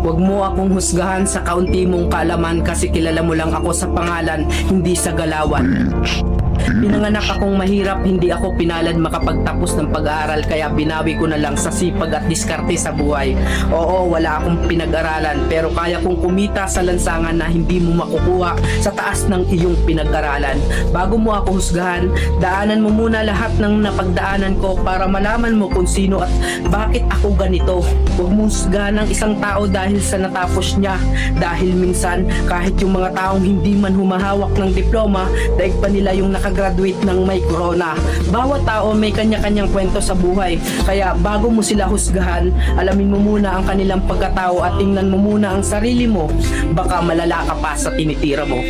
Huwag mo akong husgahan sa kaunti mong kaalaman kasi kilala mo lang ako sa pangalan, hindi sa galawan. Pinanganak akong mahirap, hindi ako pinalad makapagtapos ng pag-aaral kaya binawi ko na lang sa sipag at diskarte sa buhay. Oo, wala akong pinag-aralan pero kaya kong kumita sa lansangan na hindi mo makukuha sa taas ng iyong pinag-aralan. Bago mo ako husgahan, daanan mo muna lahat ng napagdaanan ko para malaman mo kung sino at bakit ako ganito. Huwag mo husgahan ng isang tao dahil sa natapos niya, dahil minsan kahit yung mga taong hindi man humahawak ng diploma, daig pa nila yung nakagraduate ng may corona. Bawat tao may kanya-kanyang kwento sa buhay, kaya bago mo sila husgahan, alamin mo muna ang kanilang pagkatao at tingnan mo muna ang sarili mo. Baka malala ka pa sa tinitira mo.